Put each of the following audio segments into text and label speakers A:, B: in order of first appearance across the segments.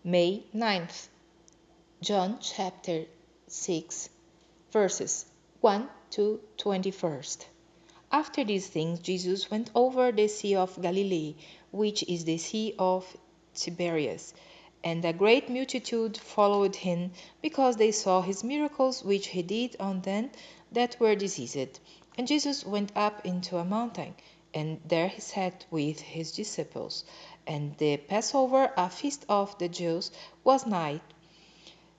A: May 9th, John chapter 6, verses 1 to 21. After these things, Jesus went over the Sea of Galilee, which is the Sea of Tiberias. And a great multitude followed him, because they saw his miracles which he did on them that were diseased. And Jesus went up into a mountain, and there he sat with his disciples. And the Passover, a feast of the Jews, was nigh.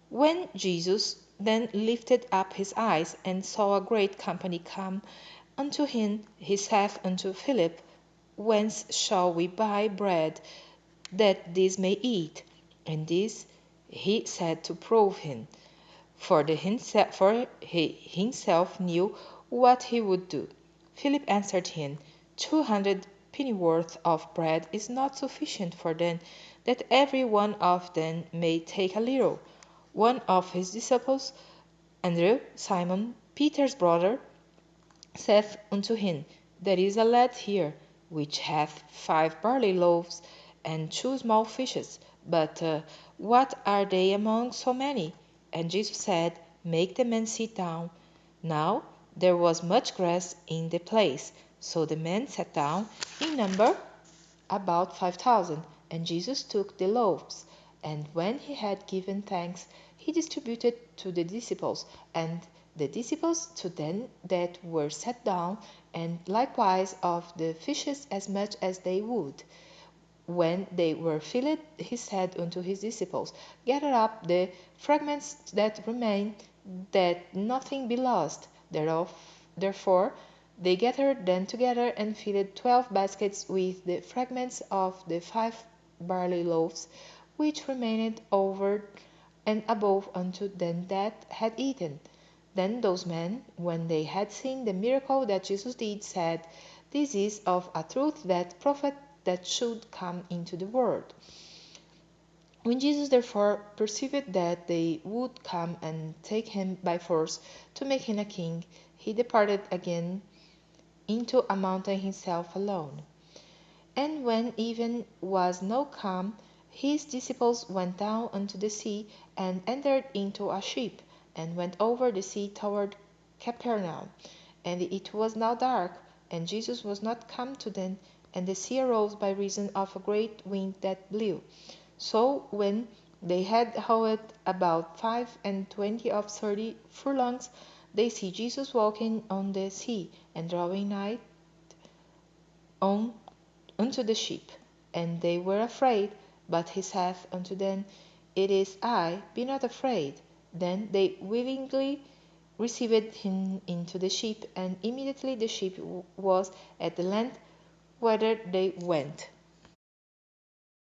A: When Jesus then lifted up his eyes, and saw a great company come unto him, he saith unto Philip, Whence shall we buy bread, that these may eat? And this he said to prove him, for he himself knew what he would do. Philip answered him, 200 pennyworth of bread is not sufficient for them, that every one of them may take a little. One of his disciples, Andrew, Simon Peter's brother, saith unto him, There is a lad here, which hath 5 barley loaves and 2 small fishes, but what are they among so many? And Jesus said, Make the men sit down. Now there was much grass in the place, so the men sat down, in number about 5,000. And Jesus took the loaves, and when he had given thanks, he distributed to the disciples, and the disciples to them that were set down, and likewise of the fishes as much as they would. When they were filled, he said unto his disciples, Gather up the fragments that remain, that nothing be lost. Therefore they gathered them together, and filled 12 baskets with the fragments of the 5 barley loaves, which remained over and above unto them that had eaten. Then those men, when they had seen the miracle that Jesus did, said, This is of a truth that prophet that should come into the world. When Jesus therefore perceived that they would come and take him by force to make him a king, he departed again into a mountain himself alone. And when even was now come, his disciples went down unto the sea, and entered into a ship, and went over the sea toward Capernaum. And it was now dark, and Jesus was not come to them, and the sea arose by reason of a great wind that blew. So when they had howled about 25 of 30 furlongs, they see Jesus walking on the sea, and drawing nigh on unto the ship. And they were afraid, but he saith unto them, It is I, be not afraid. Then they willingly received him into the ship, and immediately the ship was at the land whither they went.